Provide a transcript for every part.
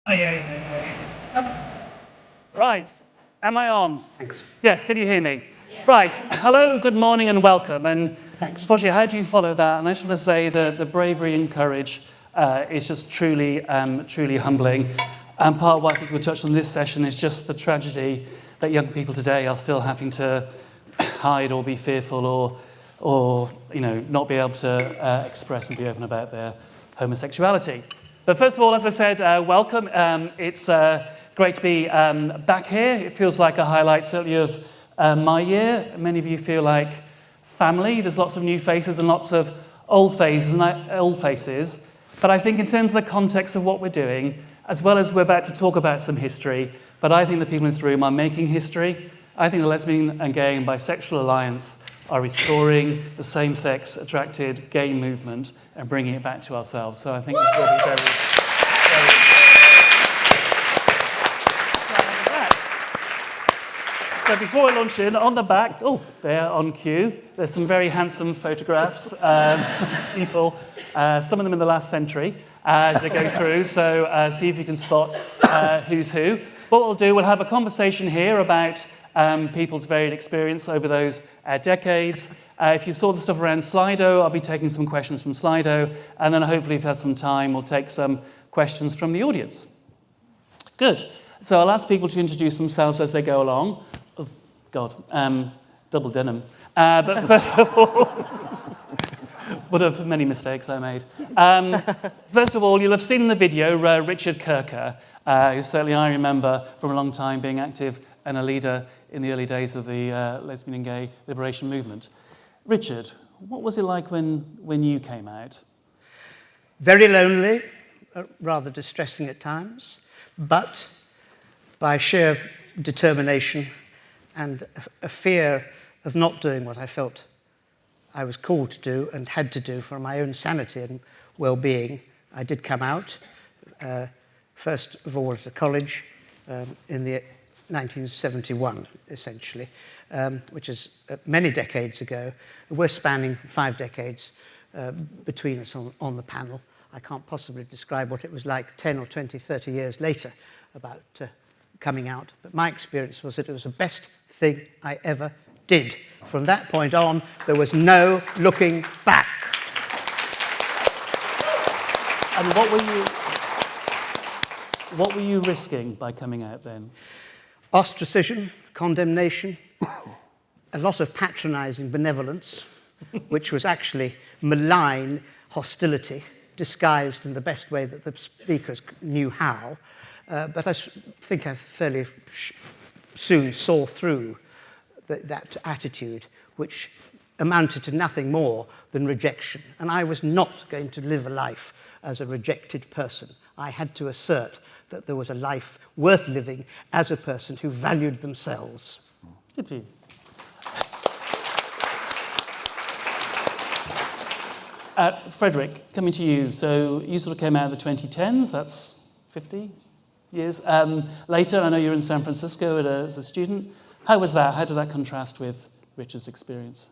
Right, am I on? Thanks. Yes, can you hear me? Yeah. Right, hello, good morning and welcome. And thanks. Unfortunately, how do you follow that? And I just want to say the bravery and courage is just truly humbling. And part of what I think we'll touch on this session is just the tragedy that young people today are still having to hide or be fearful or not be able to express and be open about their homosexuality. But first of all, as I said, welcome. It's great to be back here. It feels like a highlight, certainly, of my year. Many of you feel like family. There's lots of new faces and lots of old faces. But I think in terms of the context of what we're doing, as well as we're about to talk about some history, but I think the people in this room are making history. I think the Lesbian and Gay and Bisexual Alliance are restoring the same-sex attracted gay movement and bringing it back to ourselves. So I think we should all be very So before I launch in, on the back, there on cue, there's some very handsome photographs, people, some of them in the last century, as they go through. So see if you can spot who's who. What we'll do, we'll have a conversation here about people's varied experience over those decades. If you saw the stuff around Slido, I'll be taking some questions from Slido, and then hopefully if we have some time, we'll take some questions from the audience. Good. So I'll ask people to introduce themselves as they go along. Oh, God, double denim. But first of all, one of many mistakes I made. First of all, you'll have seen in the video Richard Kirker, who certainly I remember from a long time being active and a leader in the early days of the lesbian and gay liberation movement. Richard, what was it like when you came out? Very lonely, rather distressing at times, but by sheer determination and a fear of not doing what I felt I was called to do and had to do for my own sanity and well-being, I did come out, first of all at a college in the 1971, essentially, which is many decades ago. We're spanning 5 decades between us on the panel. I can't possibly describe what it was like 10 or 20, 30 years later about coming out. But my experience was that it was the best thing I ever did. From that point on, there was no looking back. And what were you risking by coming out then? Ostracism, condemnation, a lot of patronizing benevolence, which was actually malign hostility, disguised in the best way that the speakers knew how. But I think I fairly soon saw through that attitude, which amounted to nothing more than rejection. And I was not going to live a life as a rejected person. I had to assert that there was a life worth living as a person who valued themselves. Good for you. Frederick, coming to you. So you sort of came out in the 2010s, that's 50 years later. I know you were in San Francisco as a student. How was that? How did that contrast with Richard's experience?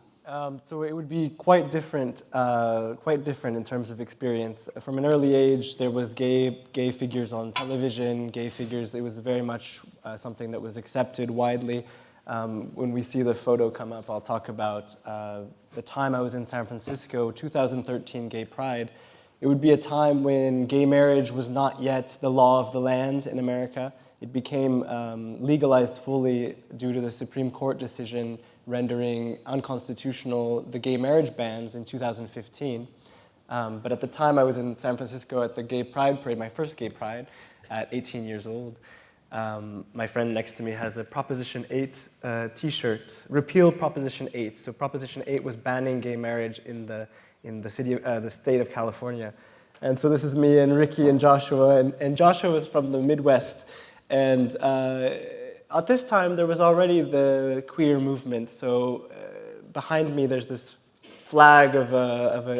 So it would be quite different in terms of experience. From an early age, there was gay figures on television, gay figures. It was very much something that was accepted widely. When we see the photo come up, I'll talk about the time I was in San Francisco, 2013 Gay Pride. It would be a time when gay marriage was not yet the law of the land in America. It became legalized fully due to the Supreme Court decision rendering unconstitutional the gay marriage bans in 2015. But at the time I was in San Francisco at the Gay Pride Parade, my first Gay Pride, at 18 years old. My friend next to me has a Proposition 8 t-shirt, repeal Proposition 8. So Proposition 8 was banning gay marriage in the state of California. And so this is me and Ricky and Joshua, and Joshua was from the Midwest. And at this time, there was already the queer movement. So behind me, there's this flag of an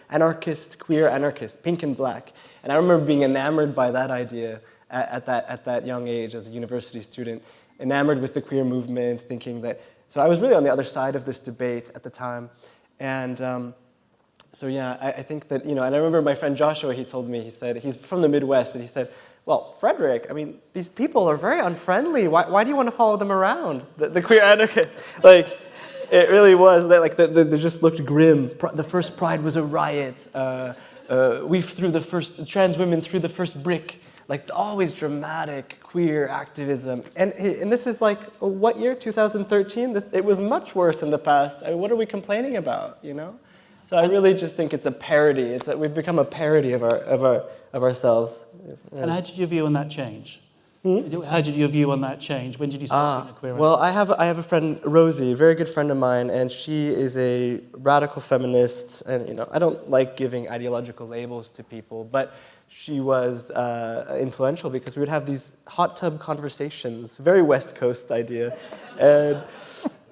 anarchist, queer anarchist, pink and black. And I remember being enamored by that idea at that young age as a university student, enamored with the queer movement, thinking that, so I was really on the other side of this debate at the time. And so yeah, I think that, and I remember my friend Joshua, he told me, he said, he's from the Midwest, and he said, well, Frederick, I mean, these people are very unfriendly. Why do you want to follow them around? The queer anarchist, like, it really was. They just looked grim. The first Pride was a riot. Trans women threw the first brick. Like, always dramatic queer activism. And this is like, what year? 2013? It was much worse in the past. I mean, what are we complaining about, you know? So I really just think it's a parody. We've become a parody of ourselves. Yeah. And how did your view on that change? How did your view on that change? When did you start being a queer? Well, I have a friend, Rosie, a very good friend of mine, and she is a radical feminist. And you know, I don't like giving ideological labels to people, but she was influential because we would have these hot tub conversations, very West Coast idea, and.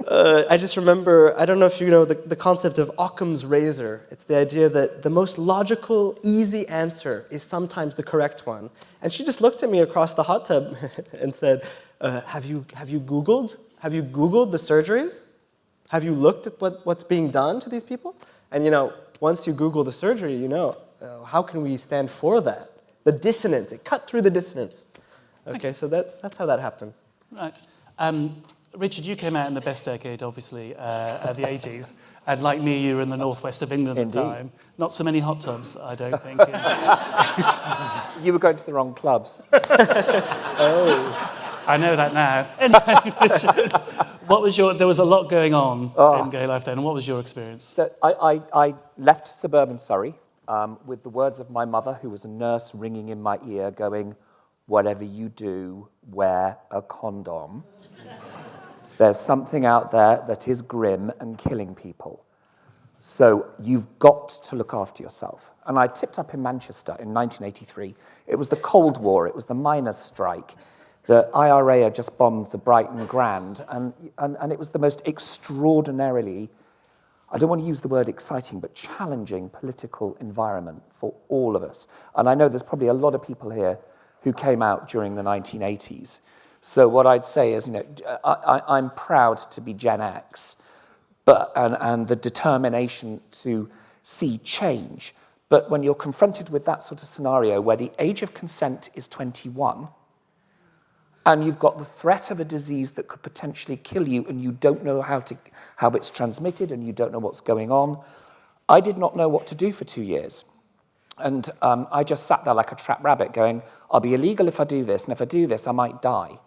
I just remember, I don't know if you know the concept of Occam's razor. It's the idea that the most logical, easy answer is sometimes the correct one. And she just looked at me across the hot tub and said, have you Googled the surgeries? Have you looked at what's being done to these people? And you know, once you Google the surgery, you know, how can we stand for that? The dissonance, it cut through the dissonance. Okay, so that's how that happened. Right. Richard, you came out in the best decade, obviously, the 80s, and like me, you were in the northwest of England at the time. Not so many hot tubs, I don't think. You were going to the wrong clubs. Oh. I know that now. Anyway, Richard, there was a lot going on in gay life then, and what was your experience? So I left suburban Surrey with the words of my mother, who was a nurse, ringing in my ear, going, "Whatever you do, wear a condom. There's something out there that is grim and killing people. So you've got to look after yourself." And I tipped up in Manchester in 1983. It was the Cold War. It was the miners' strike. The IRA had just bombed the Brighton Grand. And it was the most extraordinarily, I don't want to use the word exciting, but challenging political environment for all of us. And I know there's probably a lot of people here who came out during the 1980s. So what I'd say is, you know, I'm proud to be Gen X, and the determination to see change. But when you're confronted with that sort of scenario where the age of consent is 21, and you've got the threat of a disease that could potentially kill you, and you don't know how it's transmitted, and you don't know what's going on, I did not know what to do for 2 years. And I just sat there like a trapped rabbit going, I'll be illegal if I do this, and if I do this, I might die.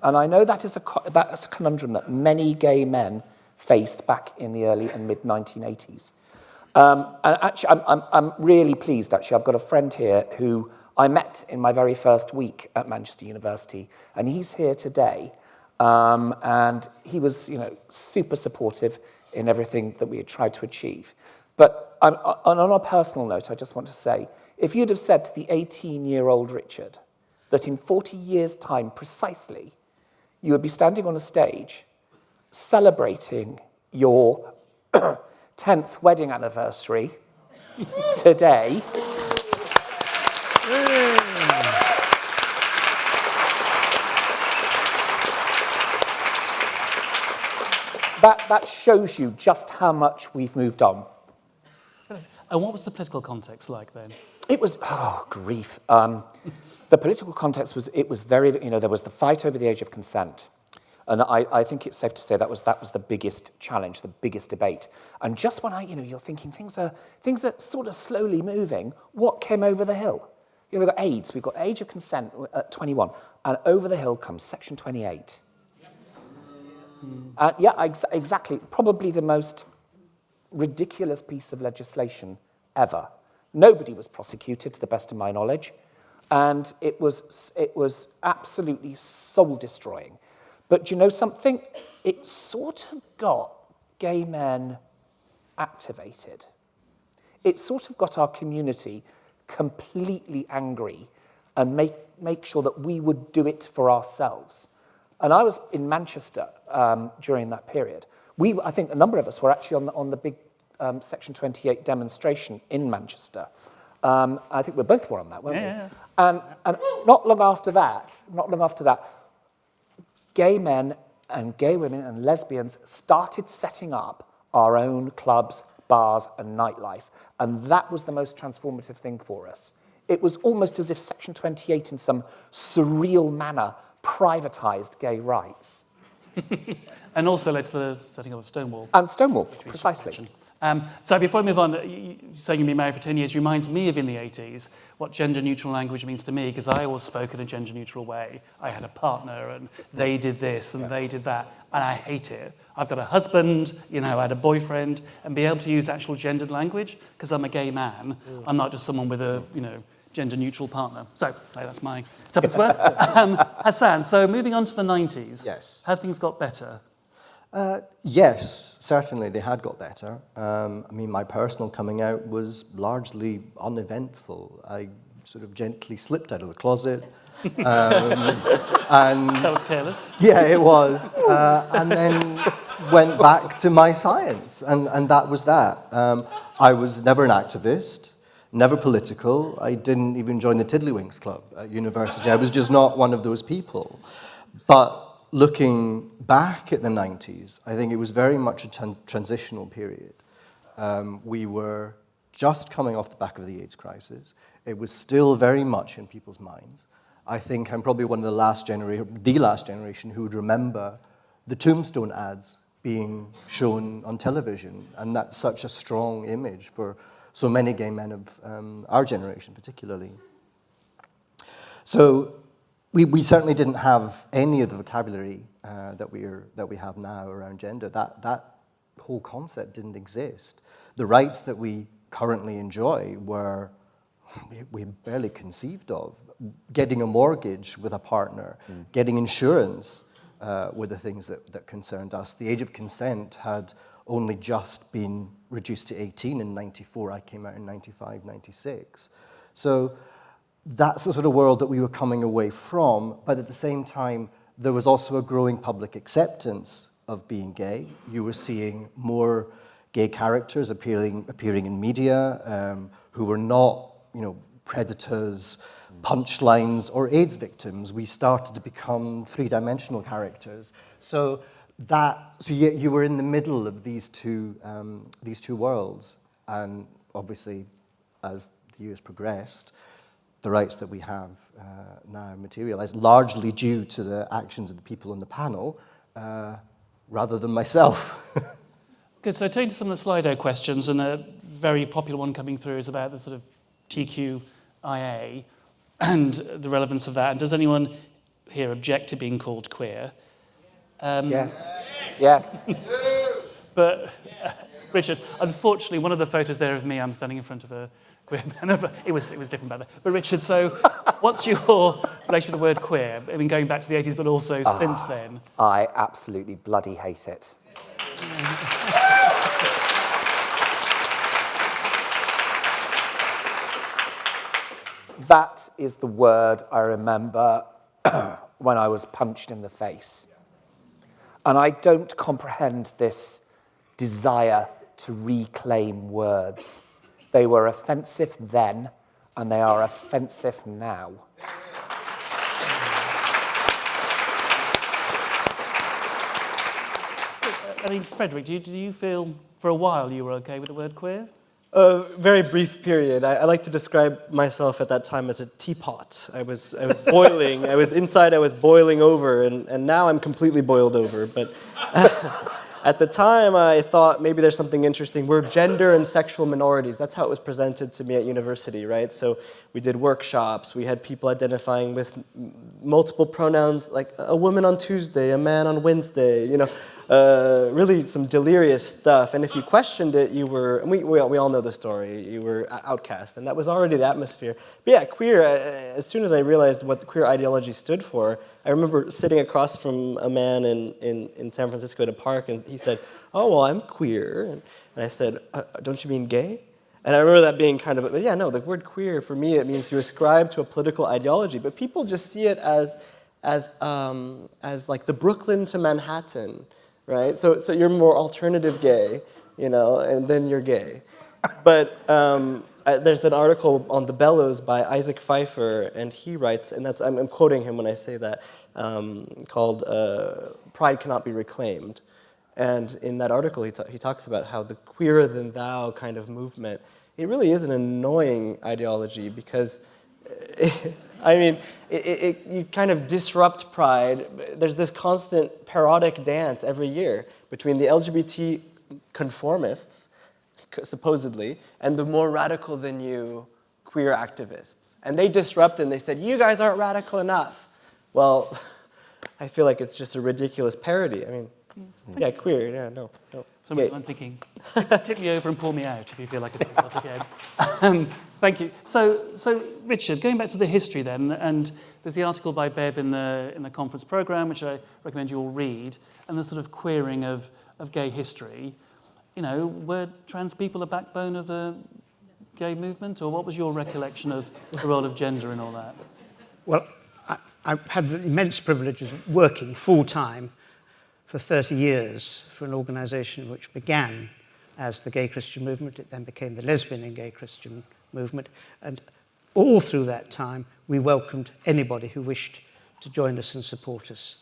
And I know that's a conundrum that many gay men faced back in the early and mid-1980s. And actually, I'm really pleased, actually. I've got a friend here who I met in my very first week at Manchester University, and he's here today. And he was, you know, super supportive in everything that we had tried to achieve. But on a personal note, I just want to say, if you'd have said to the 18-year-old Richard that in 40 years' time precisely, you would be standing on a stage celebrating your 10th wedding anniversary today. That shows you just how much we've moved on. And what was the political context like then? It was, oh, grief. The political context was, it was very, you know, there was the fight over the age of consent. And I think it's safe to say that was the biggest challenge, the biggest debate. And just when you're thinking things are sort of slowly moving, what came over the hill? You know, we've got AIDS, we've got age of consent at 21, and over the hill comes Section 28. Exactly. Probably the most ridiculous piece of legislation ever. Nobody was prosecuted, to the best of my knowledge. And it was absolutely soul-destroying. But do you know something? It sort of got gay men activated. It sort of got our community completely angry and make sure that we would do it for ourselves. And I was in Manchester during that period. I think a number of us were actually on the big Section 28 demonstration in Manchester. I think we both were on that, weren't we? Yeah. And not long after that, gay men and gay women and lesbians started setting up our own clubs, bars, and nightlife. And that was the most transformative thing for us. it was almost as if Section 28 in some surreal manner privatised gay rights. And also led to the setting up of Stonewall. And Stonewall, precisely. So before I move on, you saying you've been married for 10 years reminds me of in the 80s what gender-neutral language means to me, because I always spoke in a gender-neutral way. I had a partner, and they did this, and they did that, and I hate it. I've got a husband, I had a boyfriend, and be able to use actual gendered language, because I'm a gay man. I'm not just someone with a, gender-neutral partner. So that's my tuppence worth. Hassan, so moving on to the 90s. Yes. How things got better? Yes, certainly they had got better. My personal coming out was largely uneventful. I sort of gently slipped out of the closet. And That was careless. yeah, it was. And then went back to my science, and that was that. I was never an activist, never political. I didn't even join the Tiddlywinks Club at university. I was just not one of those people. But looking back at the 90s, I think it was very much a transitional period. We were just coming off the back of the AIDS crisis. It was still very much in people's minds. I think I'm probably one of the last generation who would remember the Tombstone ads being shown on television, and that's such a strong image for so many gay men of our generation particularly. So we certainly didn't have any of the vocabulary that we have now around gender. That whole concept didn't exist. The rights that we currently enjoy were we barely conceived of. Getting a mortgage with a partner, getting insurance were the things that concerned us. The age of consent had only just been reduced to 18 in 94. I came out in 95, 96. So that's the sort of world that we were coming away from, but at the same time, there was also a growing public acceptance of being gay. You were seeing more gay characters appearing in media who were not, predators, punchlines, or AIDS victims. We started to become three-dimensional characters. So you were in the middle of these two worlds, and obviously, as the years progressed, the rights that we have now materialized, largely due to the actions of the people on the panel, rather than myself. Good, so turning to some of the Slido questions, and a very popular one coming through is about the sort of TQIA and the relevance of that. And does anyone here object to being called queer? Yes. Yes. But, Richard, unfortunately, one of the photos there of me, I'm standing in front of a queer man. It was different back then. But Richard, so what's your relation to the word queer? I mean, going back to the 80s, but also since then. I absolutely bloody hate it. That is the word I remember when I was punched in the face. And I don't comprehend this desire to reclaim words. They were offensive then, and they are offensive now. I mean, Frederick, do you feel for a while you were okay with the word queer? A very brief period. I like to describe myself at that time as a teapot. I was boiling. I was boiling over, and now I'm completely boiled over. But at the time, I thought maybe there's something interesting. We're gender and sexual minorities. That's how it was presented to me at university, right? So we did workshops. We had people identifying with multiple pronouns, like a woman on Tuesday, a man on Wednesday, really some delirious stuff. And if you questioned it, you were, and we all know the story, you were outcast. And that was already the atmosphere. But yeah, queer, as soon as I realized what the queer ideology stood for, I remember sitting across from a man in San Francisco at a park, and he said, "Oh, well, I'm queer." And I said, "Don't you mean gay?" And I remember that being kind of, yeah, no, the word queer, for me, it means you ascribe to a political ideology. But people just see it as like the Brooklyn to Manhattan, right? So you're more alternative gay, and then you're gay. But there's an article on The Bellows by Isaac Pfeiffer, and he writes, and I'm quoting him when I say that, called Pride Cannot Be Reclaimed. And in that article, he talks about how the queerer than thou kind of movement, it really is an annoying ideology because I mean, you kind of disrupt pride. There's this constant parodic dance every year between the LGBT conformists, supposedly, and the more radical than you queer activists. And they disrupt and they said, you guys aren't radical enough. Well, I feel like it's just a ridiculous parody. I mean, yeah, queer, yeah, no. Sometimes I'm thinking, tip me over and pull me out if you feel like a once again. Thank you. So, Richard, going back to the history then, and there's the article by Bev in the conference programme, which I recommend you all read, and the sort of queering of gay history. You know, were trans people a backbone of the gay movement, or what was your recollection of the role of gender in all that? Well, I had the immense privilege of working full-time for 30 years for an organisation which began as the gay Christian movement. It then became the lesbian and gay Christian movement. And all through that time, we welcomed anybody who wished to join us and support us.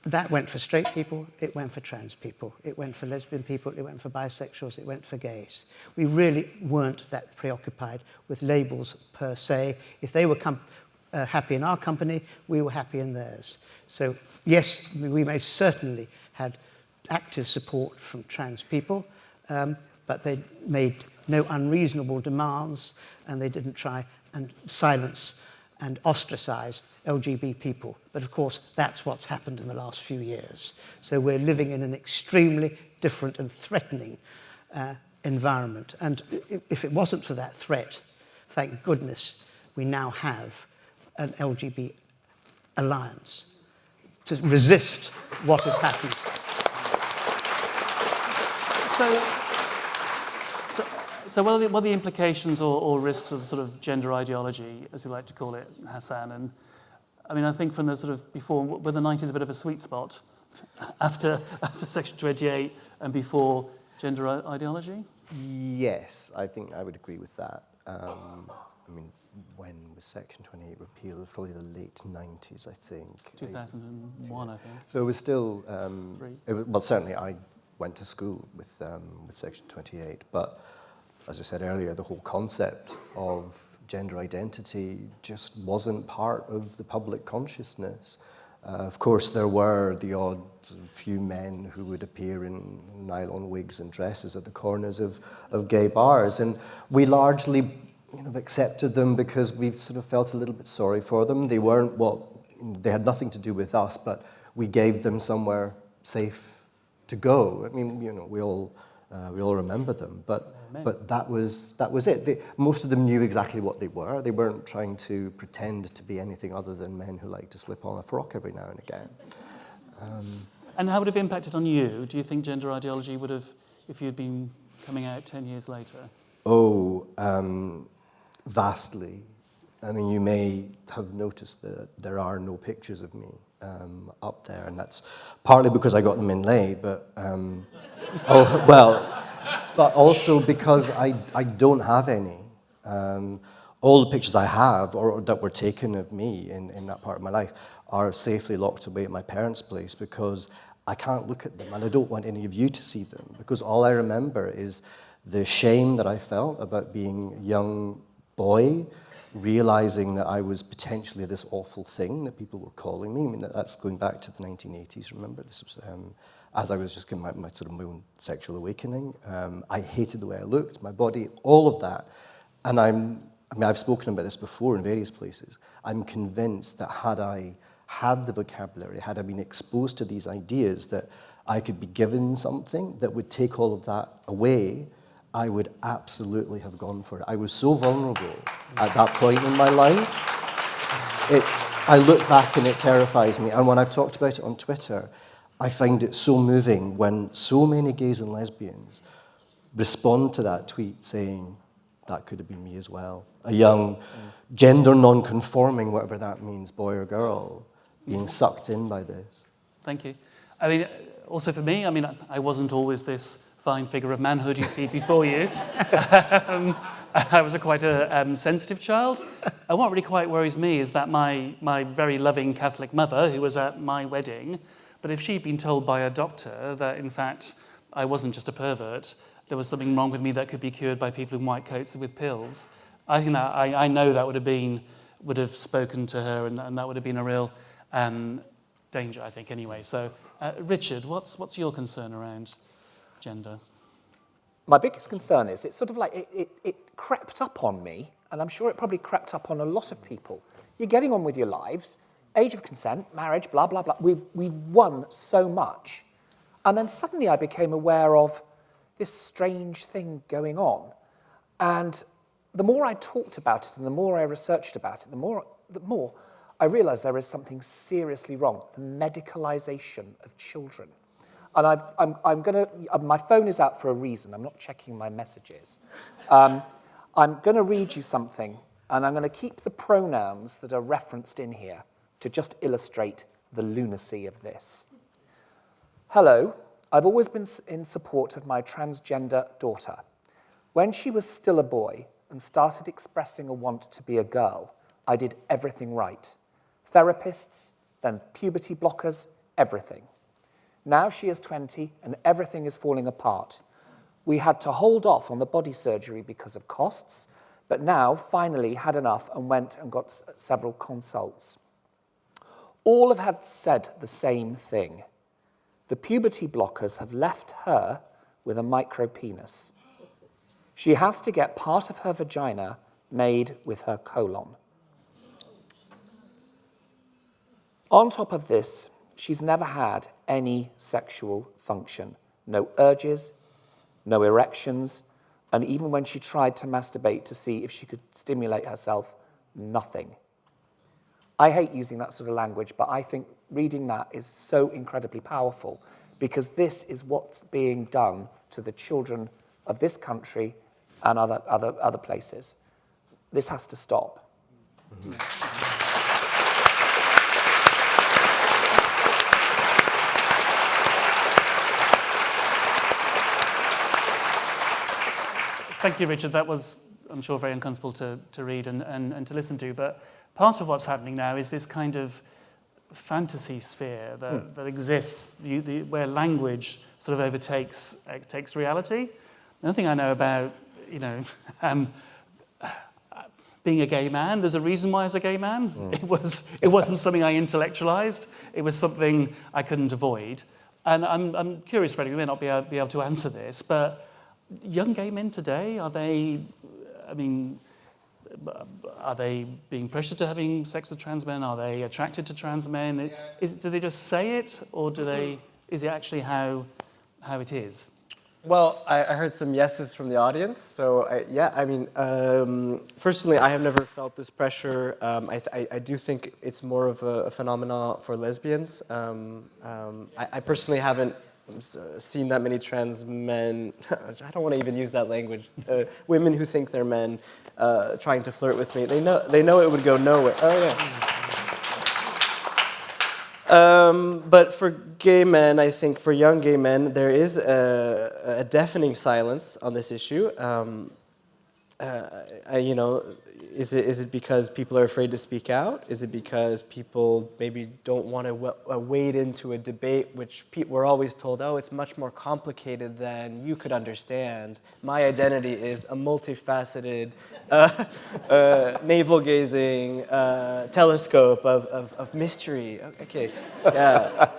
That went for straight people, it went for trans people, it went for lesbian people, it went for bisexuals, it went for gays. We really weren't that preoccupied with labels per se. If they were happy in our company, we were happy in theirs. So yes, we may certainly had active support from trans people, but they made no unreasonable demands, and they didn't try and silence and ostracize LGB people. But of course, that's what's happened in the last few years. So we're living in an extremely different and threatening environment. And if it wasn't for that threat, thank goodness, we now have an LGB Alliance to resist what has happened. So what are the implications or risks of the sort of gender ideology, as we like to call it, Hassan? And I mean, I think from the sort of before, were the 90s a bit of a sweet spot after Section 28 and before gender ideology? Yes, I think I would agree with that. I mean, when was Section 28 repealed? It was probably the late 90s, I think. 2001, I think. So it was still, well, certainly I went to school with Section 28, but as I said earlier, the whole concept of gender identity just wasn't part of the public consciousness. Of course, there were the odd few men who would appear in nylon wigs and dresses at the corners of gay bars, and we largely accepted them because we sort of felt a little bit sorry for them. They weren't they had nothing to do with us, but we gave them somewhere safe to go. I mean, we all remember them, but that was it. Most of them knew exactly what they were. They weren't trying to pretend to be anything other than men who like to slip on a frock every now and again. And how would it have impacted on you? Do you think gender ideology would have, if you'd been coming out 10 years later? Vastly. I mean, you may have noticed that there are no pictures of me up there, and that's partly because I got them in late, but but also because I don't have any. All the pictures I have, or that were taken of me in that part of my life, are safely locked away at my parents' place because I can't look at them, and I don't want any of you to see them, because all I remember is the shame that I felt about being a young boy, realizing that I was potentially this awful thing that people were calling me. I mean, that's going back to the 1980s, remember? This was as I was just getting my sort of my own sexual awakening. I hated the way I looked, my body, all of that. And I've spoken about this before in various places. I'm convinced that had I had the vocabulary, had I been exposed to these ideas, that I could be given something that would take all of that away, I would absolutely have gone for it. I was so vulnerable at that point in my life. I look back and it terrifies me. And when I've talked about it on Twitter, I find it so moving when so many gays and lesbians respond to that tweet saying, that could have been me as well. A young, gender non-conforming, whatever that means, boy or girl, being sucked in by this. Thank you. I mean, also for me, I mean, I wasn't always this fine figure of manhood you see before you. I was quite a sensitive child. And what really quite worries me is that my very loving Catholic mother, who was at my wedding, but if she'd been told by a doctor that, in fact, I wasn't just a pervert, there was something wrong with me that could be cured by people in white coats with pills, I think that I know that would have spoken to her, and that would have been a real danger, I think. Anyway, so Richard, what's your concern around gender? My biggest concern is it's sort of like it crept up on me, and I'm sure it probably crept up on a lot of people. You're getting on with your lives, age of consent, marriage, blah, blah, blah. We've won so much. And then suddenly I became aware of this strange thing going on. And the more I talked about it and the more I researched about it, the more I realised there is something seriously wrong, the medicalization of children. And I'm going to, my phone is out for a reason. I'm not checking my messages. I'm going to read you something, and I'm going to keep the pronouns that are referenced in here to just illustrate the lunacy of this. Hello, I've always been in support of my transgender daughter. When she was still a boy and started expressing a want to be a girl, I did everything right. Therapists, then puberty blockers, everything. Now she is 20 and everything is falling apart. We had to hold off on the body surgery because of costs, but now finally had enough and went and got several consults. All have had said the same thing. The puberty blockers have left her with a micropenis. She has to get part of her vagina made with her colon. On top of this, she's never had any sexual function. No urges, no erections, and even when she tried to masturbate to see if she could stimulate herself, nothing. I hate using that sort of language, but I think reading that is so incredibly powerful because this is what's being done to the children of this country and other places. This has to stop. Mm-hmm. Thank you, Richard. That was, I'm sure, very uncomfortable to read and to listen to. But part of what's happening now is this kind of fantasy sphere that exists, where language sort of overtakes reality. Another thing I know about, being a gay man, there's a reason why I was a gay man. It wasn't something I intellectualized. It was something I couldn't avoid. And I'm curious, Frederick, we may not be able to answer this, but young gay men today, are they being pressured to having sex with trans men? Are they attracted to trans men? Do they just say it, or is it actually how it is? Well, I heard some yeses from the audience. So, personally, I have never felt this pressure. I do think it's more of a phenomenon for lesbians. I personally haven't seen that many trans men, I don't want to even use that language, women who think they're men trying to flirt with me. They know it would go nowhere. Oh, yeah. But for gay men, I think for young gay men, there is a deafening silence on this issue. Is it because people are afraid to speak out? Is it because people maybe don't want to wade into a debate, which we're always told, oh, it's much more complicated than you could understand. My identity is a multifaceted, navel-gazing telescope of mystery. Okay, yeah.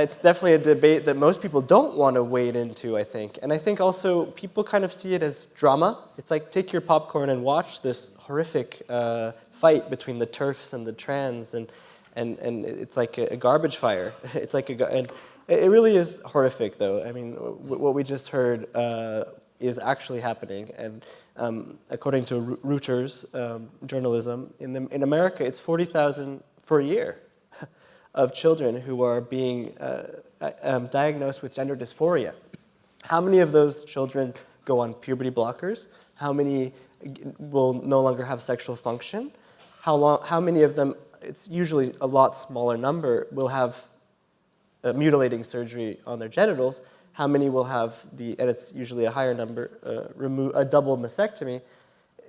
It's definitely a debate that most people don't want to wade into, I think. And I think also people kind of see it as drama. It's like, take your popcorn and watch this horrific fight between the TERFs and the trans, and it's like a garbage fire. It's like and it really is horrific, though. I mean, what we just heard is actually happening, and according to Reuters journalism, in America, it's 40,000 per year of children who are being diagnosed with gender dysphoria. How many of those children go on puberty blockers? How many will no longer have sexual function? How many of them, it's usually a lot smaller number, will have mutilating surgery on their genitals? How many will have and it's usually a higher number, a double mastectomy?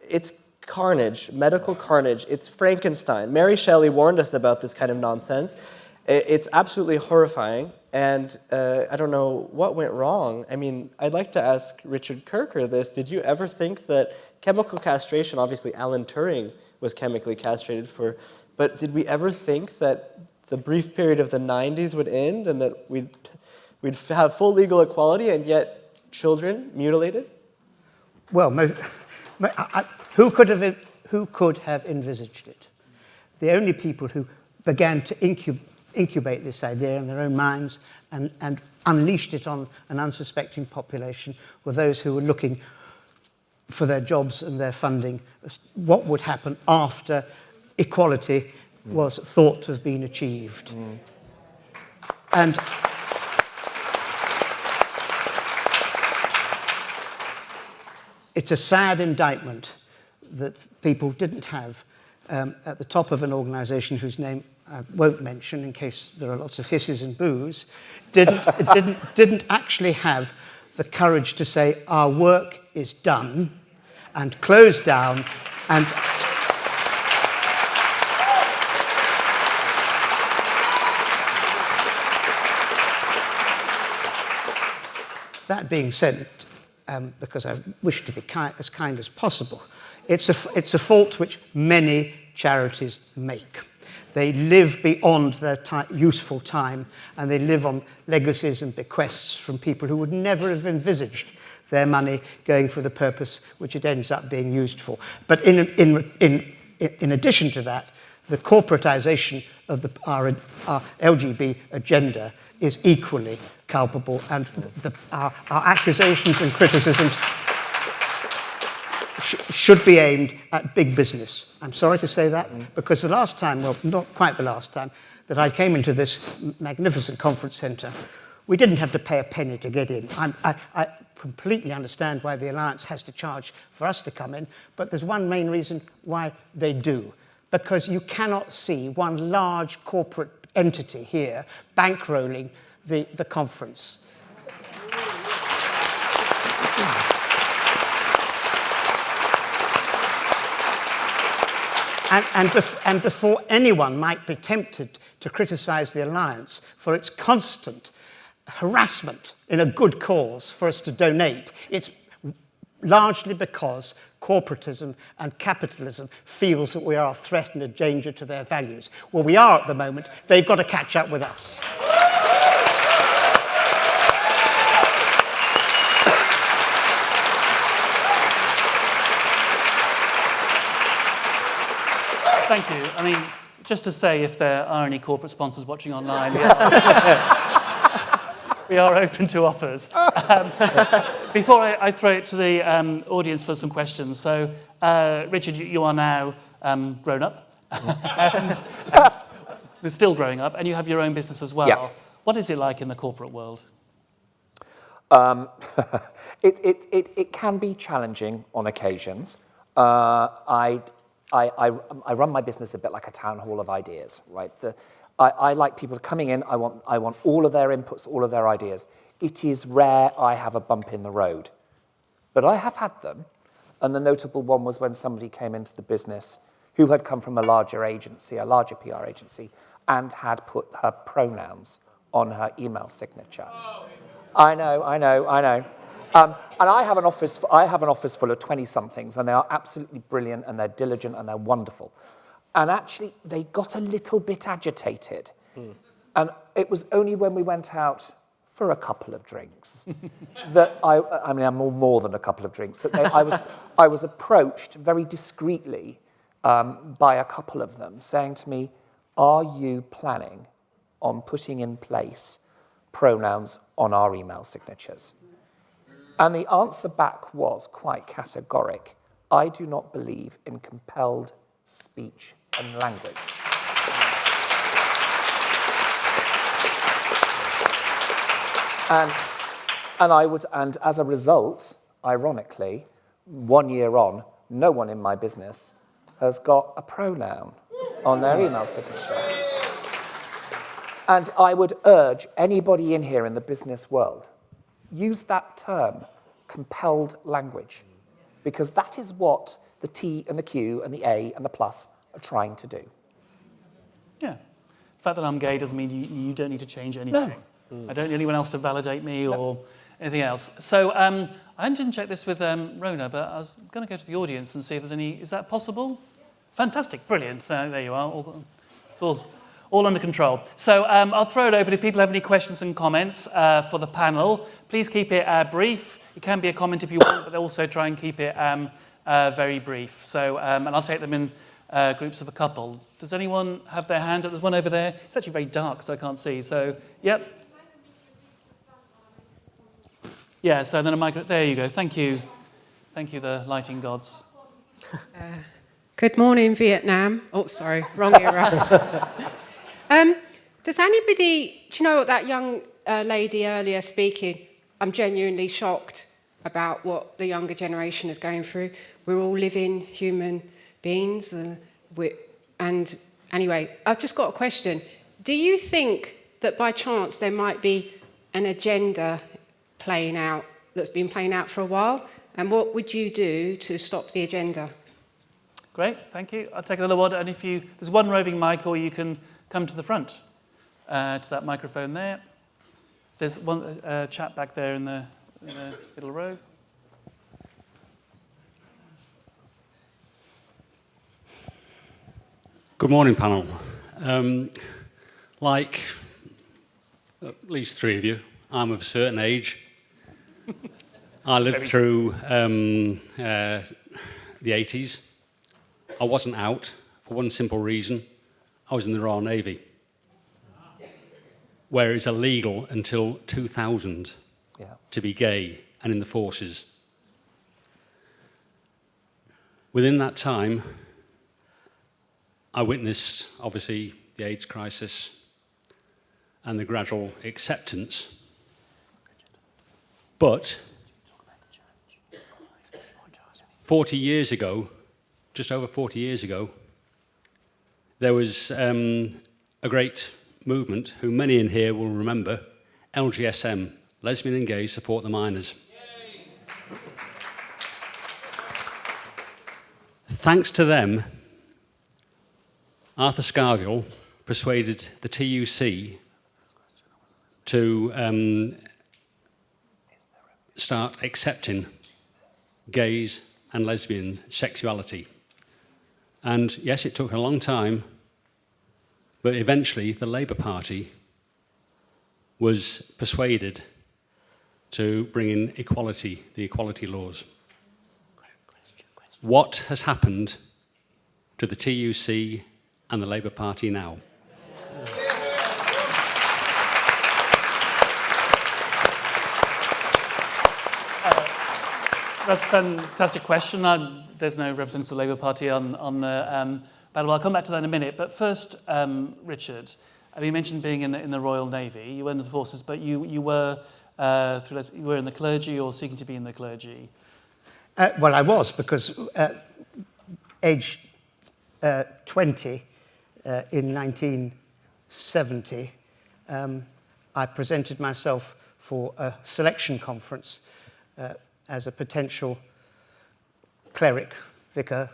It's carnage, medical carnage. It's Frankenstein. Mary Shelley warned us about this kind of nonsense. It's absolutely horrifying, and I don't know what went wrong. I mean, I'd like to ask Richard Kirker this. Did you ever think that chemical castration, obviously Alan Turing was chemically castrated for, but did we ever think that the brief period of the 90s would end and that we'd have full legal equality and yet children mutilated? Well, who could have envisaged it? The only people who began to incubate this idea in their own minds and unleashed it on an unsuspecting population were those who were looking for their jobs and their funding, what would happen after equality was thought to have been achieved. And it's a sad indictment that people didn't have at the top of an organisation whose name I won't mention in case there are lots of hisses and boos, didn't actually have the courage to say our work is done and close down and that being said, because I wish to be as kind as possible, it's a fault which many charities make. They live beyond their useful time, and they live on legacies and bequests from people who would never have envisaged their money going for the purpose which it ends up being used for. But in addition to that, the corporatization of our LGB agenda is equally culpable, and our accusations and criticisms should be aimed at big business. I'm sorry to say that, because the last time, well, not quite the last time, that I came into this magnificent conference centre, we didn't have to pay a penny to get in. I completely understand why the Alliance has to charge for us to come in, but there's one main reason why they do. Because you cannot see one large corporate entity here bankrolling the conference. And before anyone might be tempted to criticise the Alliance for its constant harassment in a good cause for us to donate, it's largely because corporatism and capitalism feels that we are a threat and a danger to their values. Well, we are at the moment. They've got to catch up with us. Thank you. I mean, just to say, if there are any corporate sponsors watching online, we are open to offers. Before I throw it to the audience for some questions, so Richard, you are now grown up, and you're still growing up, and you have your own business as well. Yeah. What is it like in the corporate world? It can be challenging on occasions. I run my business a bit like a town hall of ideas, right? I like people coming in. I want all of their inputs, all of their ideas. It is rare I have a bump in the road, but I have had them. And the notable one was when somebody came into the business who had come from a larger agency, a larger PR agency, and had put her pronouns on her email signature. I know. And I have an office full of 20-somethings, and they are absolutely brilliant, and they're diligent, and they're wonderful. And actually, they got a little bit agitated. And it was only when we went out for a couple of drinks that I mean, I'm more than a couple of drinks, that I was approached very discreetly by a couple of them saying to me, are you planning on putting in place pronouns on our email signatures? And the answer back was quite categoric. I do not believe in compelled speech and language. And as a result, ironically, 1 year on, no one in my business has got a pronoun on their email signature. And I would urge anybody in here in the business world, use that term, compelled language, because that is what the T and the Q and the A and the plus are trying to do. Yeah. The fact that I'm gay doesn't mean you don't need to change anything. No. I don't need anyone else to validate me or anything else. So I didn't check this with Rona, but I was going to go to the audience and see if there's any. Is that possible? Fantastic, brilliant. There you are. It's all under control. So I'll throw it open if people have any questions and comments for the panel. Please keep it brief. It can be a comment if you want, but also try and keep it very brief. So, and I'll take them in groups of a couple. Does anyone have their hand up? There's one over there. It's actually very dark, so I can't see. So, yep. Yeah, so then a micro. There you go. Thank you. Thank you, the lighting gods. Good morning, Vietnam. Oh, sorry, wrong era. Does anybody, do you know what that young lady earlier speaking? I'm genuinely shocked about what the younger generation is going through. We're all living human beings. And anyway, I've just got a question. Do you think that by chance there might be an agenda playing out that's been playing out for a while? And what would you do to stop the agenda? Great, thank you. I'll take another one. And if there's one roving mic, or you can come to the front, to that microphone there. There's one chap back there in the middle row. Good morning, panel. Like at least three of you, I'm of a certain age. I lived through the 80s. I wasn't out for one simple reason. I was in the Royal Navy, where it's illegal until 2000 to be gay and in the forces. Within that time, I witnessed, obviously, the AIDS crisis and the gradual acceptance. But 40 years ago, just over 40 years ago, there was a great movement, who many in here will remember, LGSM, Lesbian and Gay Support the Minors. Yay. Thanks to them, Arthur Scargill persuaded the TUC to start accepting gays and lesbian sexuality. And yes, it took a long time, but eventually the Labour Party was persuaded to bring in equality, the equality laws. What has happened to the TUC and the Labour Party now? That's a fantastic question. There's no representative of the Labour Party on the panel. I'll come back to that in a minute. But first, Richard, you mentioned being in the Royal Navy. You were in the forces, but you were you were in the clergy or seeking to be in the clergy. Well, I was, because aged 20 in 1970, I presented myself for a selection conference as a potential cleric, vicar,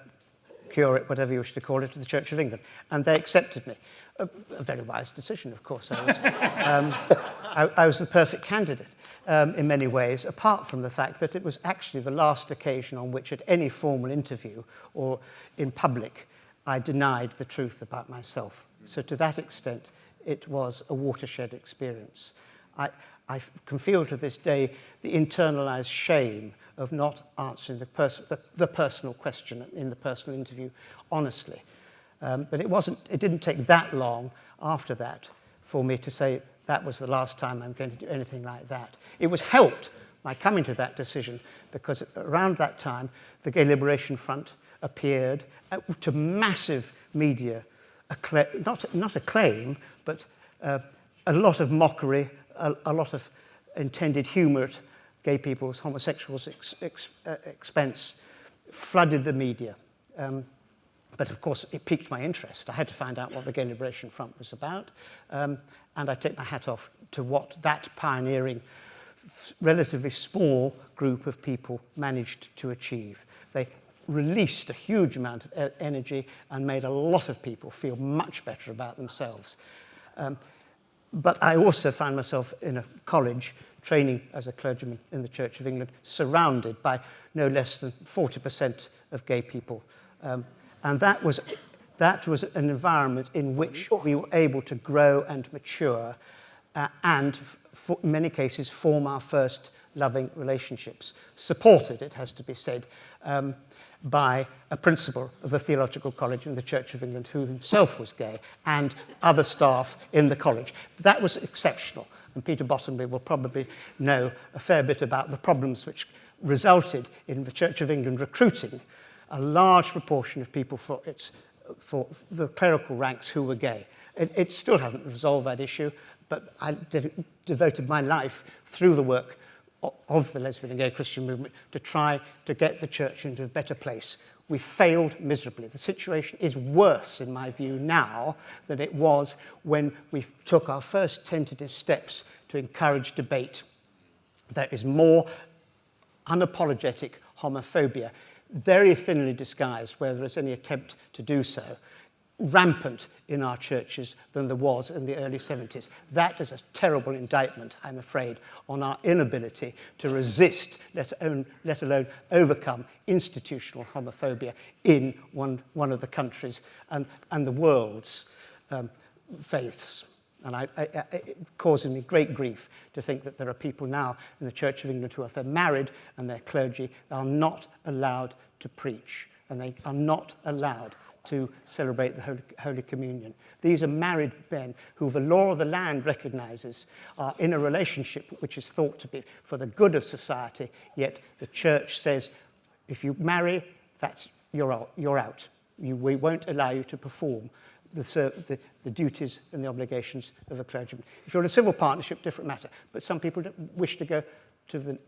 curate, whatever you wish to call it, to the Church of England. And they accepted me. A very wise decision, of course. I was the perfect candidate in many ways, apart from the fact that it was actually the last occasion on which, at any formal interview or in public, I denied the truth about myself. So to that extent, it was a watershed experience. I can feel to this day the internalized shame of not answering the personal question in the personal interview honestly. But it didn't take that long after that for me to say that was the last time I'm going to do anything like that. It was helped by coming to that decision, because around that time, the Gay Liberation Front appeared to massive media, not acclaim, but a lot of mockery, a lot of intended humour at gay people's, homosexuals' expense, flooded the media. But of course, it piqued my interest. I had to find out what the Gay Liberation Front was about, and I take my hat off to what that pioneering, relatively small group of people managed to achieve. They released a huge amount of energy and made a lot of people feel much better about themselves. But I also found myself in a college training as a clergyman in the Church of England, surrounded by no less than 40% of gay people. And that was an environment in which we were able to grow and mature and, in many cases, form our first loving relationships, supported, it has to be said, by a principal of a theological college in the Church of England who himself was gay, and other staff in the college. That was exceptional, and Peter Bottomley will probably know a fair bit about the problems which resulted in the Church of England recruiting a large proportion of people for the clerical ranks who were gay. It still hasn't resolved that issue, but I devoted my life through the work of the lesbian and gay Christian movement to try to get the church into a better place. We failed miserably. The situation is worse, in my view, now than it was when we took our first tentative steps to encourage debate. There is more unapologetic homophobia, very thinly disguised where there is any attempt to do so, rampant in our churches than there was in the early 70s. That is a terrible indictment, I'm afraid, on our inability to resist, let alone overcome institutional homophobia in one of the countries and the world's faiths. And it causes me great grief to think that there are people now in the Church of England who, if they're married and they're clergy, are not allowed to preach, and they are not allowed to celebrate the Holy Communion. These are married men who the law of the land recognises are in a relationship which is thought to be for the good of society, yet the church says, if you marry, you're out. We won't allow you to perform the duties and the obligations of a clergyman. If you're in a civil partnership, different matter, but some people don't wish to go to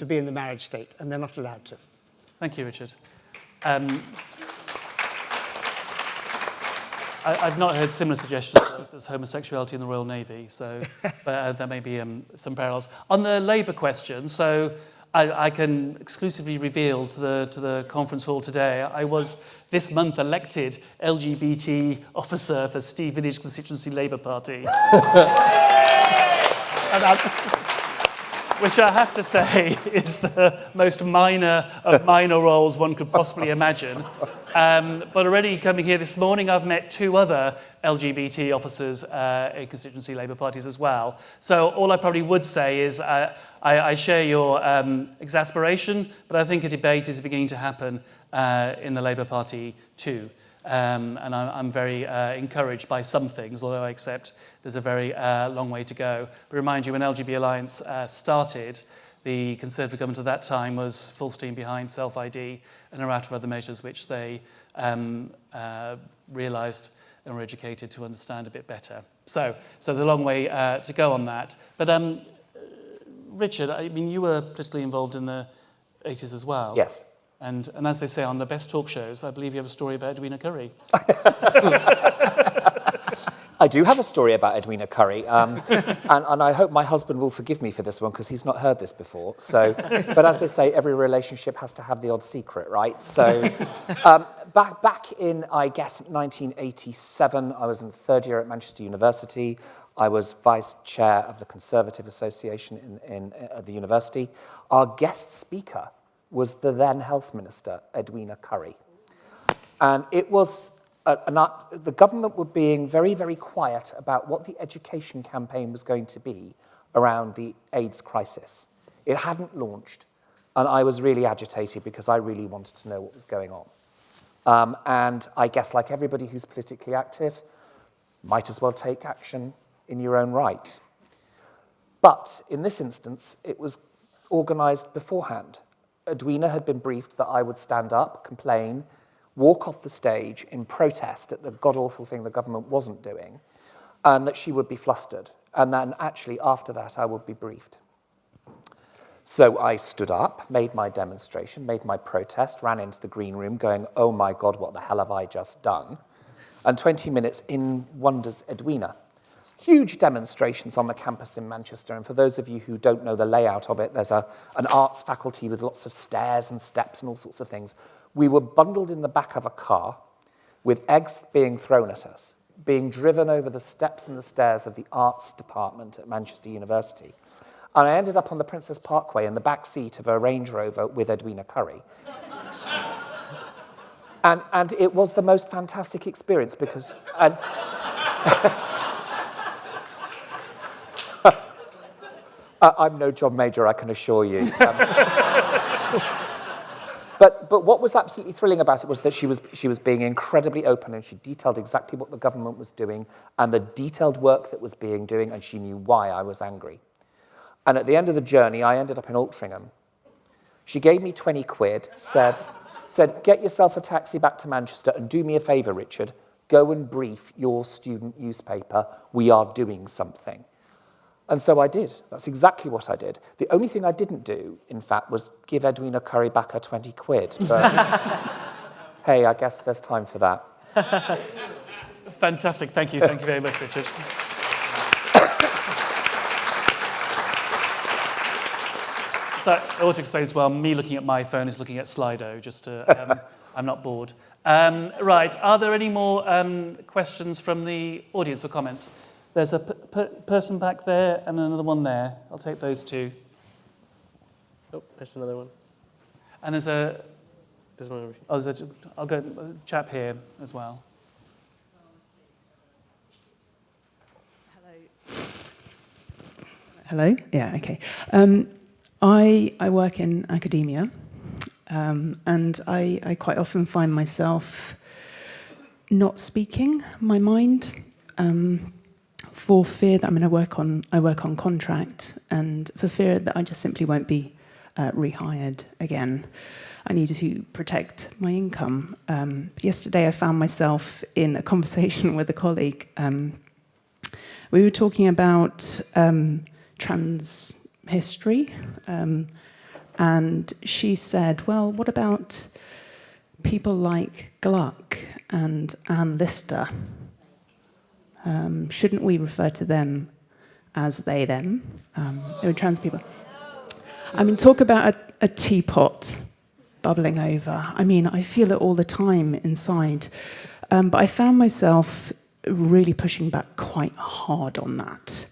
be in the marriage state, and they're not allowed to. Thank you, Richard. I've not heard similar suggestions that there's homosexuality in the Royal Navy, so but there may be some parallels. On the Labour question, so I can exclusively reveal to the conference hall today, I was this month elected LGBT officer for Stevenage constituency Labour Party. Which I have to say is the most minor of minor roles one could possibly imagine. But already coming here this morning, I've met 2 other LGBT officers in constituency Labour parties as well. So all I probably would say is I share your exasperation, but I think a debate is beginning to happen in the Labour Party too. And I'm very encouraged by some things, although I accept there's a very long way to go. But remind you, when LGB Alliance started, the Conservative government at that time was full steam behind self-ID and a raft of other measures which they realised and were educated to understand a bit better. So there's a long way to go on that. But Richard, I mean, you were politically involved in the 80s as well. Yes. And as they say on the best talk shows, I believe you have a story about Edwina Currie. I do have a story about Edwina Currie, and I hope my husband will forgive me for this one because he's not heard this before. So, but as they say, every relationship has to have the odd secret, right? So, back in, I guess, 1987, I was in the 3rd year at Manchester University. I was vice chair of the Conservative Association at the university. Our guest speaker was the then health minister, Edwina Currie. And it was, the government were being very, very quiet about what the education campaign was going to be around the AIDS crisis. It hadn't launched, and I was really agitated because I really wanted to know what was going on. And I guess like everybody who's politically active, might as well take action in your own right. But in this instance, it was organised beforehand. Edwina had been briefed that I would stand up, complain, walk off the stage in protest at the god-awful thing the government wasn't doing, and that she would be flustered. And then actually after that, I would be briefed. So I stood up, made my demonstration, made my protest, ran into the green room going, oh my God, what the hell have I just done? And 20 minutes in wanders Edwina. Huge demonstrations on the campus in Manchester, and for those of you who don't know the layout of it, there's an arts faculty with lots of stairs and steps and all sorts of things. We were bundled in the back of a car with eggs being thrown at us, being driven over the steps and the stairs of the arts department at Manchester University. And I ended up on the Princess Parkway in the back seat of a Range Rover with Edwina Currie. And it was the most fantastic experience because... I'm no John Major, I can assure you. But what was absolutely thrilling about it was that she was being incredibly open, and she detailed exactly what the government was doing and the detailed work that was being doing, and she knew why I was angry. And at the end of the journey, I ended up in Altrincham. She gave me 20 quid, said, get yourself a taxi back to Manchester and do me a favour, Richard. Go and brief your student newspaper. We are doing something. And so I did. That's exactly what I did. The only thing I didn't do, in fact, was give Edwina Currie back her 20 quid. But hey, I guess there's time for that. Fantastic. Thank you. Thank you very much, Richard. So I want to explain as well, me looking at my phone is looking at Slido, just to, I'm not bored. Right, are there any more questions from the audience or comments? There's a person back there and another one there. I'll take those two. Oh, there's another one. And there's one over here. Oh, I'll go chap here as well. Hello? Yeah, okay. I work in academia, and I quite often find myself not speaking my mind for fear that I work on contract, and for fear that I just simply won't be rehired again. I need to protect my income. Yesterday I found myself in a conversation with a colleague. We were talking about trans history, and she said, well, what about people like Gluck and Anne Lister? Shouldn't we refer to them as they, them? They were trans people. I mean, talk about a teapot bubbling over. I mean, I feel it all the time inside. But I found myself really pushing back quite hard on that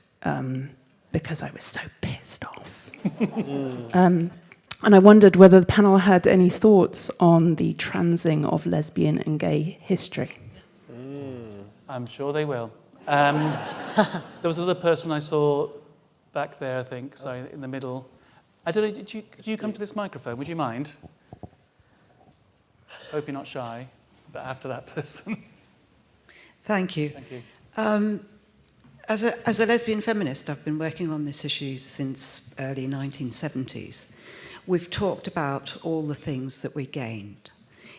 because I was so pissed off. And I wondered whether the panel had any thoughts on the transing of lesbian and gay history. I'm sure they will. There was another person I saw back there, I think, sorry, in the middle. I don't know, could you come to this microphone? Would you mind? Hope you're not shy, but after that person. Thank you. Thank you. As a lesbian feminist, I've been working on this issue since early 1970s. We've talked about all the things that we gained.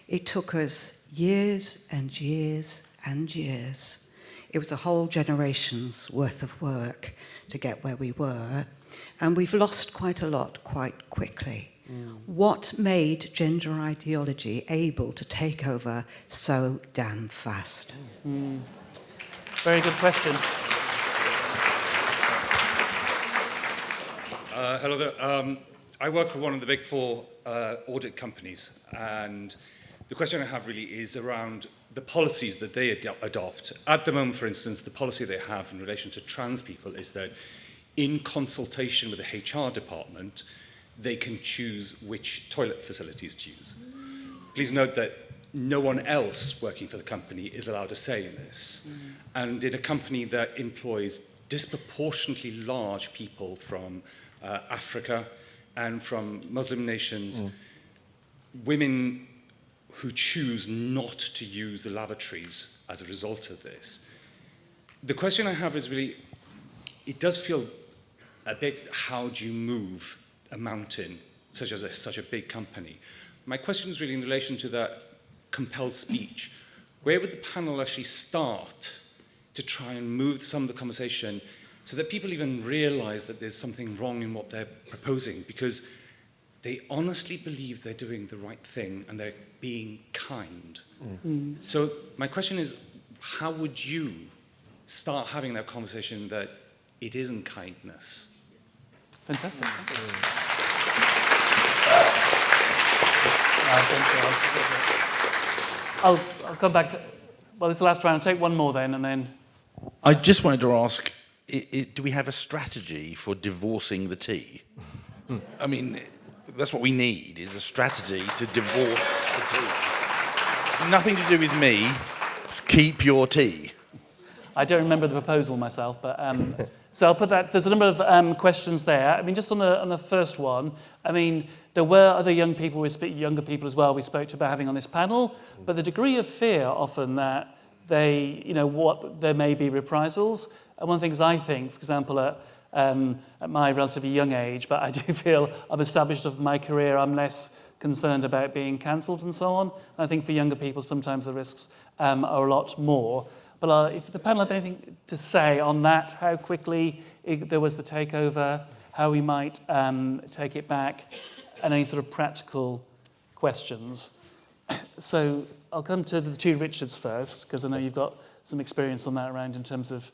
It took us years and years and years. It was a whole generation's worth of work to get where we were, and we've lost quite a lot quite quickly. What made gender ideology able to take over so damn fast? Very good question. Hello there. I work for one of the big four audit companies, and the question I have really is around the policies that they adopt. At the moment, for instance, the policy they have in relation to trans people is that in consultation with the HR department, they can choose which toilet facilities to use. Please note that no one else working for the company is allowed a say in this. And in a company that employs disproportionately large people from Africa and from Muslim nations, women who choose not to use the lavatories as a result of this. The question I have is really, it does feel a bit, how do you move a mountain such as such a big company? My question is really in relation to that compelled speech. Where would the panel actually start to try and move some of the conversation so that people even realize that there's something wrong in what they're proposing, because they honestly believe they're doing the right thing and they're being kind. So my question is, how would you start having that conversation that it isn't kindness? Fantastic. I'll come back to, well, this is the last round. I'll take one more then, and then... I just wanted to ask, do we have a strategy for divorcing the tea? I mean, that's what we need, is a strategy to divorce the tea. Nothing to do with me. Keep your tea. I don't remember the proposal myself, but so I'll put that. There's a number of questions there. I mean, just on the first one, I mean, there were other young people, younger people as well, we spoke to about having on this panel, but the degree of fear often that there may be reprisals. And one of the things I think, for example, at my relatively young age, but I do feel I'm established of my career, I'm less concerned about being cancelled and so on. And I think for younger people, sometimes the risks are a lot more. But if the panel have anything to say on that, how quickly there was the takeover, how we might take it back, and any sort of practical questions. So I'll come to the two Richards first, because I know you've got some experience on that around in terms of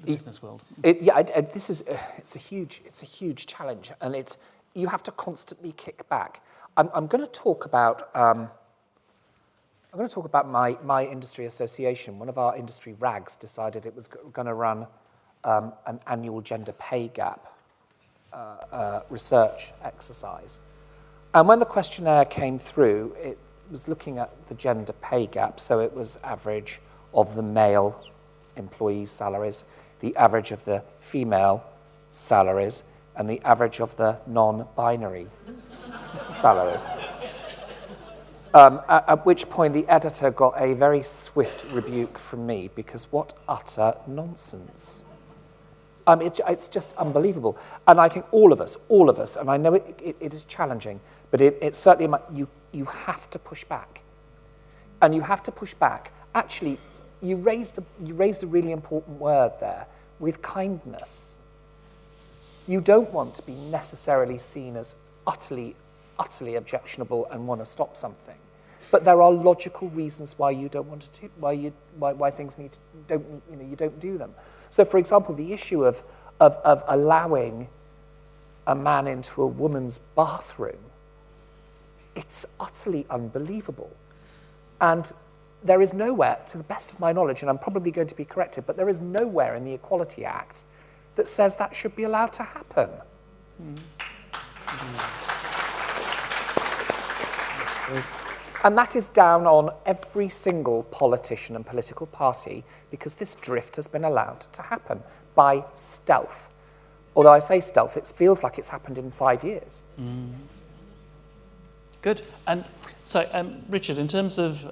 the business world. It's a huge challenge, and you have to constantly kick back. I'm going to talk about my industry association. One of our industry rags decided it was going to run an annual gender pay gap research exercise. And when the questionnaire came through, it was looking at the gender pay gap, so it was average of the male employees' salaries, the average of the female salaries, and the average of the non-binary salaries. At which point the editor got a very swift rebuke from me, because what utter nonsense. It's just unbelievable. And I think all of us, and I know it is challenging, but it certainly, you have to push back. And you have to push back. Actually, you raised a really important word there, with kindness. You don't want to be necessarily seen as utterly objectionable and want to stop something. But there are logical reasons why you don't want to why things you don't do them. So, for example, the issue of allowing a man into a woman's bathroom, it's utterly unbelievable. And there is nowhere, to the best of my knowledge, and I'm probably going to be corrected, but there is nowhere in the Equality Act that says that should be allowed to happen. And that is down on every single politician and political party, because this drift has been allowed to happen by stealth. Although I say stealth, it feels like it's happened in 5 years. Good. And so, Richard, in terms of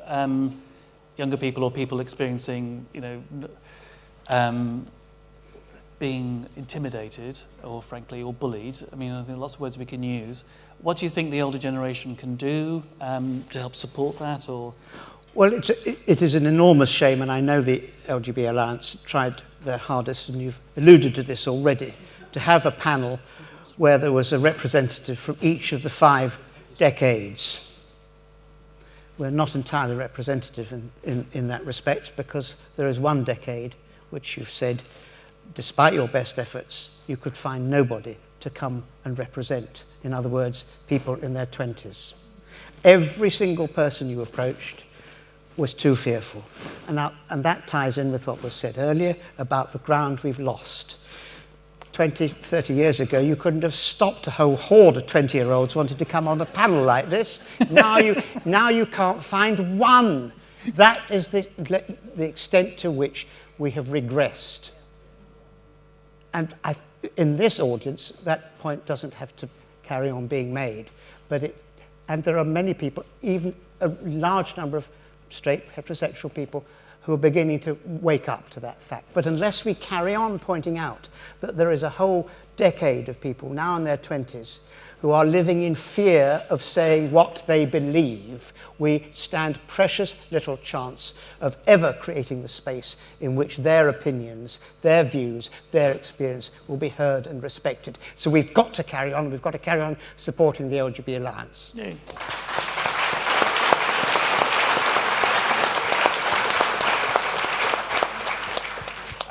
younger people or people experiencing, being intimidated or bullied, I mean, I think lots of words we can use. What do you think the older generation can do to help support that? Or Well, it is an enormous shame, and I know the LGB Alliance tried their hardest, and you've alluded to this already, to have a panel where there was a representative from each of the 5 decades. We're not entirely representative in that respect, because there is one decade which you've said, despite your best efforts, you could find nobody to come and represent. In other words, people in their 20s. Every single person you approached was too fearful. And that ties in with what was said earlier about the ground we've lost. 20, 30 years ago, you couldn't have stopped a whole horde of 20-year-olds wanting to come on a panel like this. Now you can't find one. That is the extent to which we have regressed. And in this audience, that point doesn't have to carry on being made. And there are many people, even a large number of straight heterosexual people, who are beginning to wake up to that fact. But unless we carry on pointing out that there is a whole decade of people now in their 20s who are living in fear of saying what they believe, we stand precious little chance of ever creating the space in which their opinions, their views, their experience will be heard and respected. So we've got to carry on. We've got to carry on supporting the LGB Alliance. Yeah.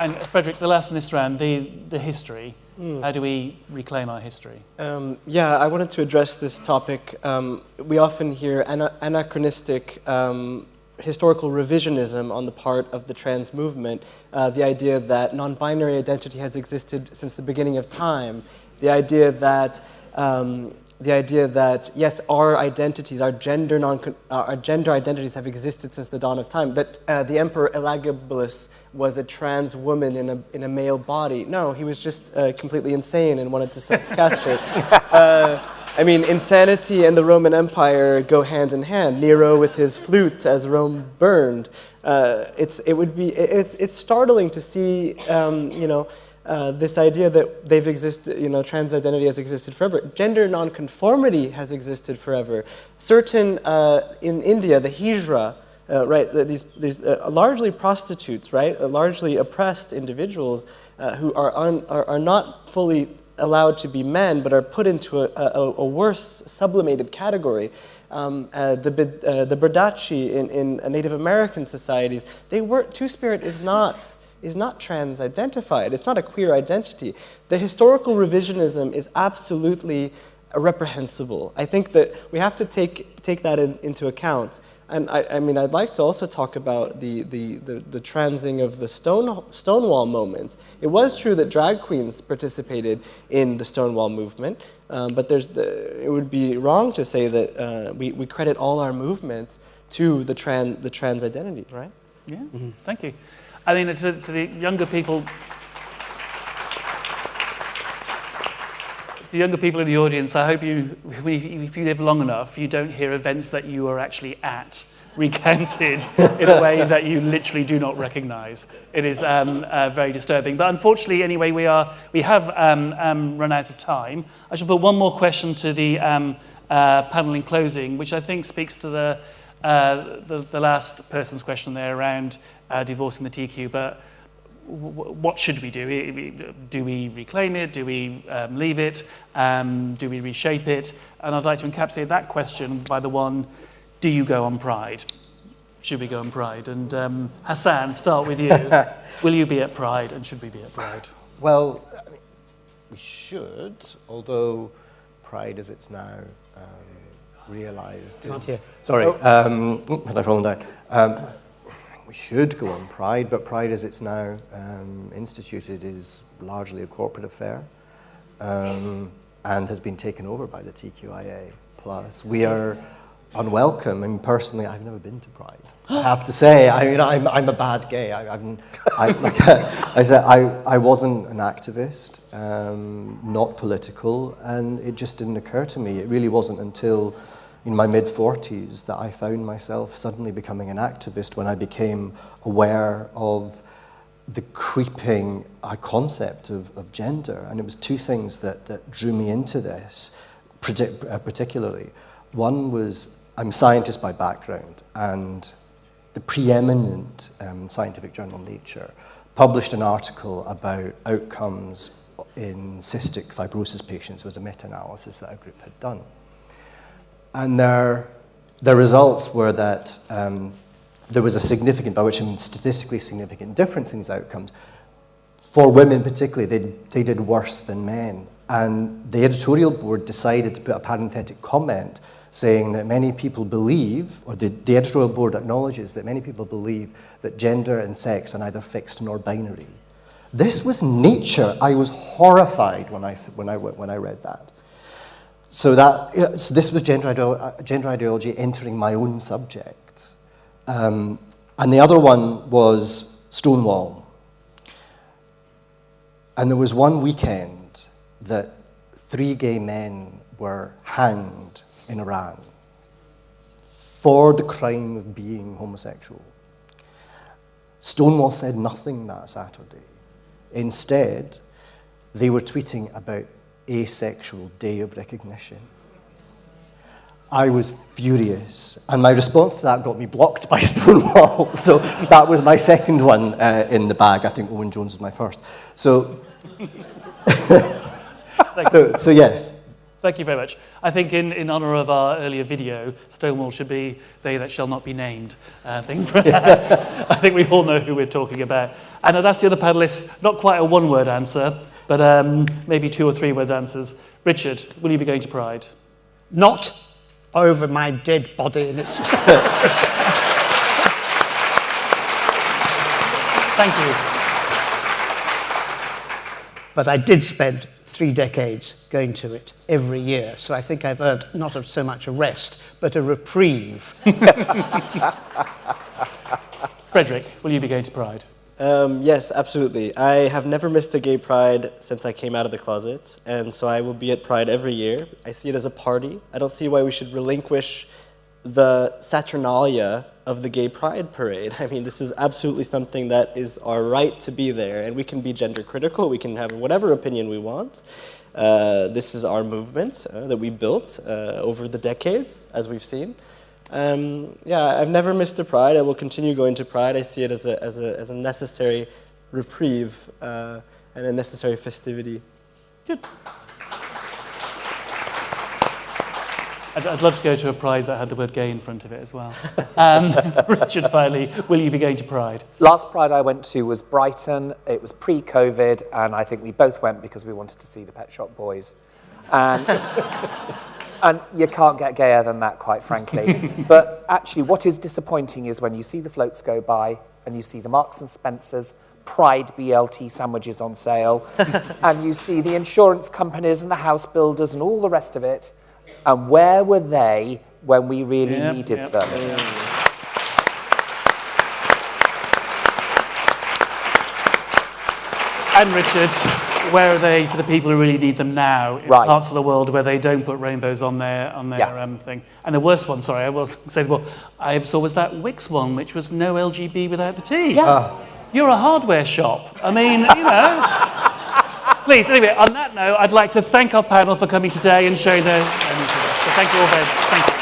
And Frederick, the last in this round, the history. How do we reclaim our history? I wanted to address this topic. We often hear anachronistic historical revisionism on the part of the trans movement, the idea that non-binary identity has existed since the beginning of time, the idea that yes, our identities, our gender identities have existed since the dawn of time. That the Emperor Elagabalus was a trans woman in a male body. No, he was just completely insane and wanted to self-castrate. I mean, insanity and the Roman Empire go hand in hand. Nero with his flute as Rome burned. It's startling to see, this idea that they've existed, trans identity has existed forever. Gender nonconformity has existed forever. Certain, in India, the Hijra, right, these largely prostitutes, right, largely oppressed individuals who are not fully allowed to be men, but are put into a worse sublimated category. The Badachi in Native American societies, Two-Spirit is not trans-identified. It's not a queer identity. The historical revisionism is absolutely reprehensible. I think that we have to take that into account. And I mean, I'd like to also talk about the transing of the Stonewall moment. It was true that drag queens participated in the Stonewall movement, but it would be wrong to say that we credit all our movement to the trans identity, right? Yeah, thank you. I mean, to the younger people, in the audience, I hope if you live long enough, you don't hear events that you were actually at recounted in a way that you literally do not recognise. It is very disturbing. But unfortunately, anyway, we have run out of time. I shall put one more question to the panel in closing, which I think speaks to the last person's question there around divorcing the TQ. But what should we do? Do we reclaim it? Do we leave it? Do we reshape it? And I'd like to encapsulate that question by the one, do you go on Pride? Should we go on Pride? And Hassan, start with you. Will you be at Pride and should we be at Pride? Well, I mean, we should, although Pride as it's now realised is... Sorry, had I fallen down? We should go on Pride, but Pride as it's now instituted is largely a corporate affair and has been taken over by the TQIA+. We are unwelcome. I mean, personally, I've never been to Pride. I have to say, I mean, I'm a bad gay. I wasn't an activist, not political, and it just didn't occur to me. It really wasn't until in my mid-40s that I found myself suddenly becoming an activist when I became aware of the creeping concept of gender. And it was two things that drew me into this, particularly. One was, I'm a scientist by background, and the preeminent scientific journal Nature published an article about outcomes in cystic fibrosis patients. It was a meta-analysis that a group had done. And their results were that there was a significant, by which I mean statistically significant, difference in these outcomes. For women particularly, they did worse than men. And the editorial board decided to put a parenthetic comment saying that many people believe, or the editorial board acknowledges that many people believe that gender and sex are neither fixed nor binary. This was Nature. I was horrified when I read that. So this was gender ideology entering my own subject. And the other one was Stonewall. And there was one weekend that 3 gay men were hanged in Iran for the crime of being homosexual. Stonewall said nothing that Saturday. Instead, they were tweeting about Asexual Day of Recognition. I was furious, and my response to that got me blocked by Stonewall. So that was my second one in the bag. I think Owen Jones was my first. So, so yes. Thank you very much. I think in honour of our earlier video, Stonewall should be they that shall not be named. I think we all know who we're talking about. And I'd ask the other panellists, not quite a one-word answer, but maybe 2 or 3 word answers. Richard, will you be going to Pride? Not over my dead body in its... Thank you. But I did spend 3 decades going to it every year, so I think I've earned not so much a rest, but a reprieve. Frederick, will you be going to Pride? Yes, absolutely. I have never missed a gay pride since I came out of the closet, and so I will be at Pride every year. I see it as a party. I don't see why we should relinquish the Saturnalia of the gay pride parade. I mean, this is absolutely something that is our right to be there, and we can be gender critical, we can have whatever opinion we want. This is our movement that we built over the decades, as we've seen. Yeah, I've never missed a Pride. I will continue going to Pride. I see it as a necessary reprieve and a necessary festivity. Good. I'd love to go to a Pride that had the word gay in front of it as well. Richard, finally, will you be going to Pride? Last Pride I went to was Brighton. It was pre-COVID, and I think we both went because we wanted to see the Pet Shop Boys. And, and you can't get gayer than that, quite frankly. But actually, what is disappointing is when you see the floats go by and you see the Marks and Spencer's Pride BLT sandwiches on sale, and you see the insurance companies and the house builders and all the rest of it. And where were they when we really needed them? And Richard, where are they for the people who really need them now in parts of the world where they don't put rainbows on their thing? And the worst one, sorry, I will say the one I saw was that Wix one, which was no LGB without the T. Yeah. You're a hardware shop. I mean, you know. Please, anyway, on that note, I'd like to thank our panel for coming today and sharing their views with us. So thank you all very much. Thank you.